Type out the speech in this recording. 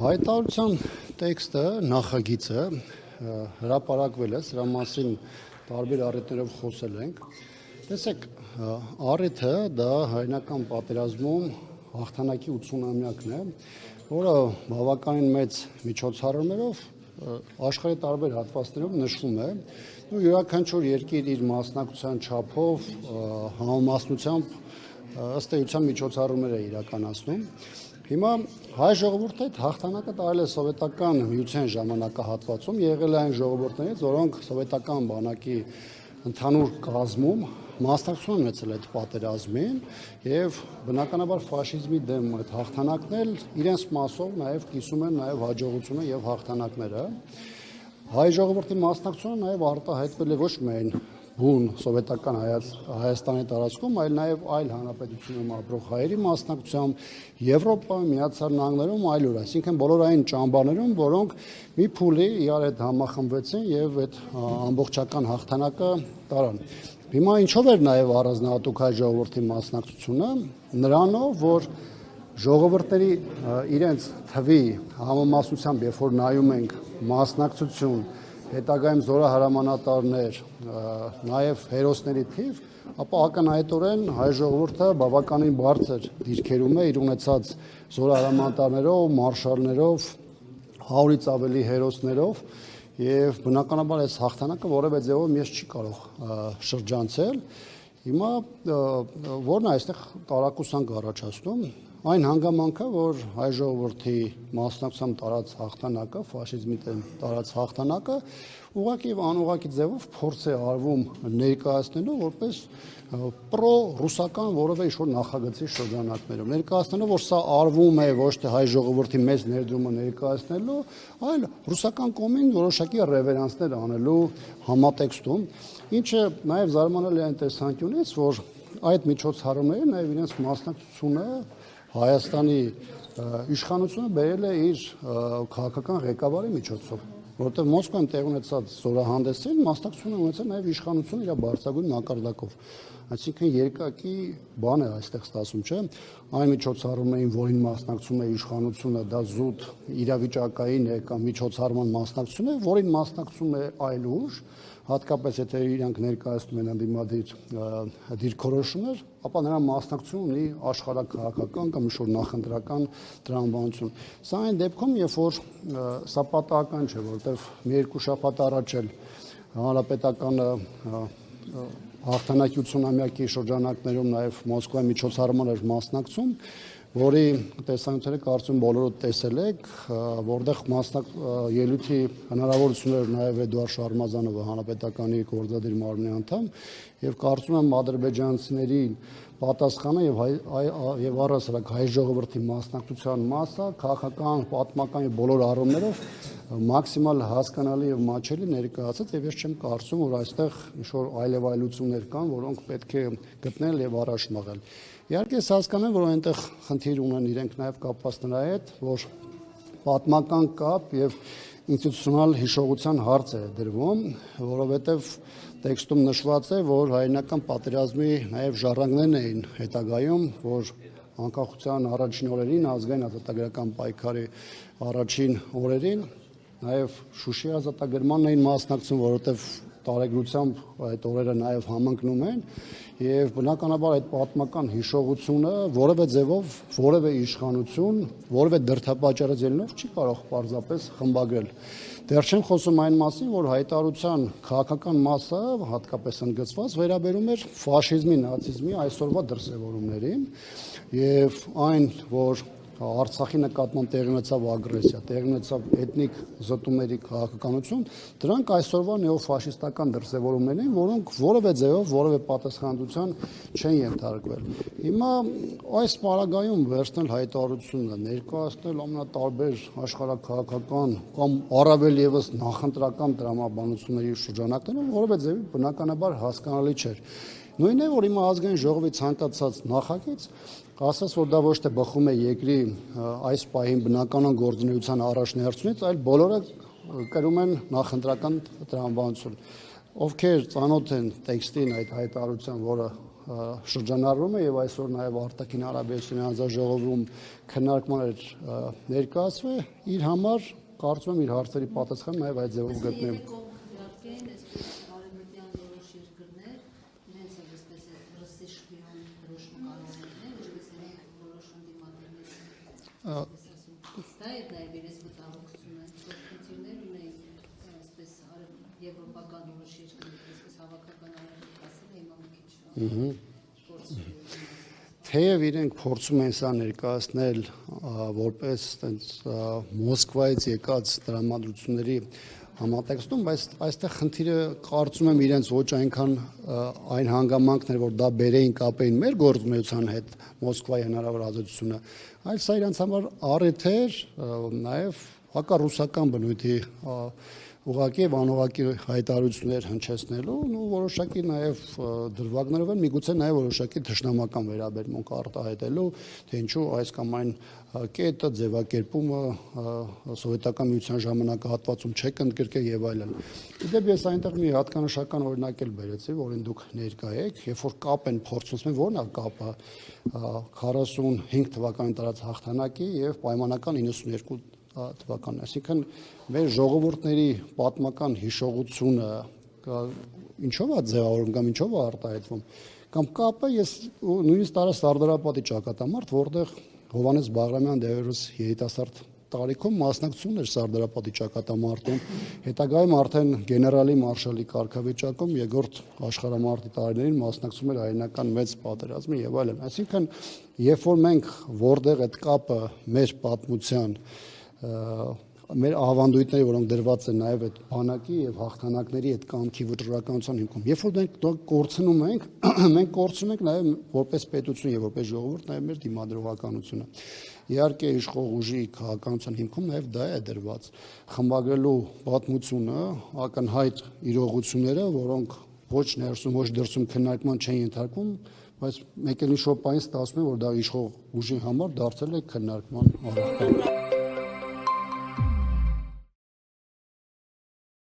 Հայտարարության տեքստը, նախագիծը հրապարակվել է, սրա մասին տարբեր առիթներով խոսել ենք։ Տեսեք, առիթը դա հայնական պատերազմում հաղթանակի 80-ամյակն է, որը բավականին մեծ միջոցառումներով աշխարհի տարբեր հատվածներում նշվում է։ Յուրաքանչյուր երկիր իր մասնակցության չափով, համամասնությամբ ըստ էության միջոցառումներ է իրականացնում։ Հիմա հայ ժողովուրդը այդ հաղթանակը տարել է սովետական միության ժամանակահատվածում, եղել է այն ժողովուրդներից, որոնք սովետական բանակի ընդհանուր կազմում մասնակցություն են ունեցել այդ պատերազմին եւ բնականաբար ֆաշիզմի դեմ այդ հաղթանակն էլ իրենց մասով նաեւ կիսում են նաեւ հաջողությունը եւ հաղթանակները։ Հայ ժողովրդի մասնակցությունը նաեւ արտահայտվել է ոչ միայն բուն սովետական Հայաստանի տարածքում, այլ նաև այլ հանրապետությունում ապրող հայերի մասնակցությամբ Եվրոպայում, Միացյալ Նահանգներում այլուր, այսինքն բոլոր այն ճամբարներում, որոնք մի փուլի իրար հետ համախմբվեցին եւ այդ ամբողջական հաղթանակը տարան։ Հիմա ինչով էր նաև առանձնահատուկ հայ ժողովրդի մասնակցությունը, նրանով, որ ժողովուրդների իրենց թվի համամասնությամբ, երբ որ նայում ենք մասնակցություն, հետագայում զորահրամանատարներ, նաև հերոսների թիվ, ապա ակնհայտորեն հայ ժողովուրդը բավականին բարձր դիրքերում է իր ունեցած զորահրամանատարներով, մարշալներով, 100-ից ավելի հերոսներով եւ բնականաբար այս հաղթանակը որևէ ձևով մեզ չի կարող շրջանցել։ Հիմա որն է այստեղ տարակուսանք առաջացնում, այն հանգամանքը, որ հայ ժողովրդի մասնակցությամբ տարած հաղթանակը, ֆաշիզմի դեմ տարած հաղթանակը ուղղակի եւ անուղղակի ձևով փորձ է արվում ներկայացնելու որպես պրո-ռուսական որևէ ինչ-որ նախագծի շրջանակներում, ներկայացնելով, որ սա արվում է ոչ թե հայ ժողովրդի մեծ ներդրումը ներկայացնելու, այլ ռուսական կողմին որոշակի ռևերանսներ անելու համատեքստում, ինչը նաեւ զարմանալի է այն տեսանկյունից, որ այդ միջոցառումները նաեւ իրենց մասնակցությունը Հայաստանի իշխանությունը բերել է իր քաղաքական ղեկավարի միջոցով, որտեղ Մոսկվայում տեղ ունեցած զորահանդեսին մասնակցություն ունեցել նաև իշխանությունը իր բարձրագույն մակարդակով, այսինքն երկակի բան է այստեղ ստացվում, չէ՞, այն միջոցառումներին, որին մասնակցում է իշխանությունը, դա զուտ իրավիճակային է կամ միջոցառման մասնակցություն է, որին մասնակցում է այլ ուժ, հատկապես եթե իրանք ներկայացնում են ընդդիմադիր դիրքորոշումներ, ապա նրա մասնակցություն ունի աշխարհաքաղաքական կամ ինչ-որ նախընտրական տրամաբանություն։ Սա այն դեպքում, երբ որ սա պատահական չէ, որովհետև մի երկու շաբաթ առաջ էլ հանրապետականը հաղթանակի 80-ամյակի շրջանակներում նաև Մոսկվայի միջոցառման էր մասնակցում, որի տեսանյութերը կարծում բոլորը տեսել եք, որտեղ ելույթի հնարավորություններ նաև Էդուարդ Շարմազանովը հանրապետականի գործադիր մարմնի անդամ եւ կարծում եմ ադրբեջանցիների պատասխանը եւ առհասարակ հայ ժողովրդի մասնակցության մասը քաղաքական, պատմական եւ բոլոր առումներով մաքսիմալ հասկանալի եւ մաչելի ներկայացած եւ ես չեմ կարծում, որ այստեղ ինչ-որ այլևայլություններ կան, որոնք պետք է գտնել եւ առաջ մղել։ Իհարկե ես հասկանում եմ, որ այնտեղ խնդիր ունեն իրենք նաև կապված նրա հետ, որ պատմական կապ եւ ինստիտուցիոնալ հիշողության հարց է դրվում, որովհետեւ տեքստում նշված է, որ հայերենական պատերազմի նաև ժառանգներն էին հետագայում, որ անկախության առաջին օրերին, ազգային ազատագրական պայքարի առաջին օրերին նաև Շուշի ազատագրմանն էին մասնակցում, որովհետեւ տարեգրությամբ այդ օրերը նաև համընկնում են եւ բնականաբար այդ պատմական հիշողությունը որևէ ձևով որևէ իշխանություն, որևէ դրդապատճառից ելնելով չի կարող պարզապես խմբագրել։ Դեռ չեմ խոսում այն մասին, որ հայտարարության քաղաքական մասը, հատկապես ընդգծված, վերաբերում էր ֆաշիզմի, նացիզմի այսօրվա դրսևորումներին եւ այն, որ Արցախի նկատմամբ տեղի ունեցավ ագրեսիա, տեղի ունեցավ էթնիկ զտումների քաղաքականություն, դրանք այսօրվա նեոֆաշիստական դրսևորումներ են, որոնք որևէ ձևով որևէ պատասխանատվության չեն ենթարկվել։ Հիմա այս պարագայում վերցնել հայտարարությունը, ներկայացնել ամենատարբեր աշխարհաքաղաքական կամ առավել եւս նախընտրական տրամաբանությունների շրջանակներում որևէ ձևի բնականաբար հասկանալի չէր։ Նույնն է, որ հիմա ազգային ժողովի ցանկացած նախագիծ ասես որ դա ոչ թե բխում է երկրի այս պահին բնականon գործունեության առաջնահերթությունից, այլ բոլորը կրում են նախընտրական տրամաբանություն։ Ովքեր ծանոթ են տեքստին այդ հայտարարության, որը շրջանառվում է եւ այսօր նաեւ արտաքին հարաբերությունների հանձնաժողովում քննարկման էր ներկայացվել, իր համար կարծում եմ իր հարցերի պատասխանը նաեւ այդ ձևով գտնեմ։ Թեև իրենք փորձում են սա ներկայացնել որպես Մոսկվայից եկած տրամադրությունների համատեքստում, բայց այստեղ խնդիրը կարծում եմ իրենց ոչ այնքան այն հանգամանքն էր, որ դա բերեին կապեին մեր գործունեության հետ Մոսկվայի հնարավոր ազդեցությունը, այլ սա իրենց համար առիթ էր նաև հակառուսական բնույթի ուղղակի եւ անուղղակի հայտարարություններ հնչեցնելու ու որոշակի նաեւ դրվագներով են միգուցե նաեւ որոշակի թշնամական վերաբերմունք արտահայտելու, թե ինչու այս կամ այն կետը, ձևակերպումը սովետական միության ժամանակահատվածում չեք ընդգրկել եւ այլն։ Իդեպ ես այնտեղ մի հատկանշական օրինակ էլ բերեցի, որին դուք ներկա եք, երբ որ կապ են փորձում, ո՞րն է կապը 45 թվականին տարած հաղթանակի եւ պայմանական 92 թվականն, այսինքն մեր ժողովուրդների պատմական հիշողությունը ինչով է ձևավորվում կամ ինչով է արտահայտվում, կամ կապը ես նույնիսկ տարա Սարդարապատի ճակատամարտ, որտեղ Հովհաննես Բաղրամյան դերևս երիտասարդ տարիքում մասնակցում էր Սարդարապատի ճակատամարտում, հետագայում արդեն գեներալի մարշալի կարգավիճակում երկրորդ աշխարհամարտի տարիներին մասնակցում էր հայերենական մեծ պատերազմի եւ այլն։ Այսինքն, երբ որ մենք որտեղ այդ կապը մեր պատմության մեր ավանդույթների, որոնք դրված են նաև այդ բանակի եւ հաղթանակների այդ կամքի վճռականության հիմքում, երբ որ մենք կորցնում ենք, մենք կորցնում ենք նաև որպես պետություն եւ որպես ժողովուրդ նաև մեր դիմադրողականությունը։ Իհարկե իշխող ուժի քաղաքականության հիմքում նաև դա է դրված խմբագրելու պատմությունը, ակնհայտ իրողությունները, որոնք ոչ ներսում, ոչ դրսում քննարկման չեն ենթարկվում, բայց մեկ էլ ինչ-որ պահին ստացվում է, որ դա իշխող ուժի համար դարձել է քննարկման առարկա։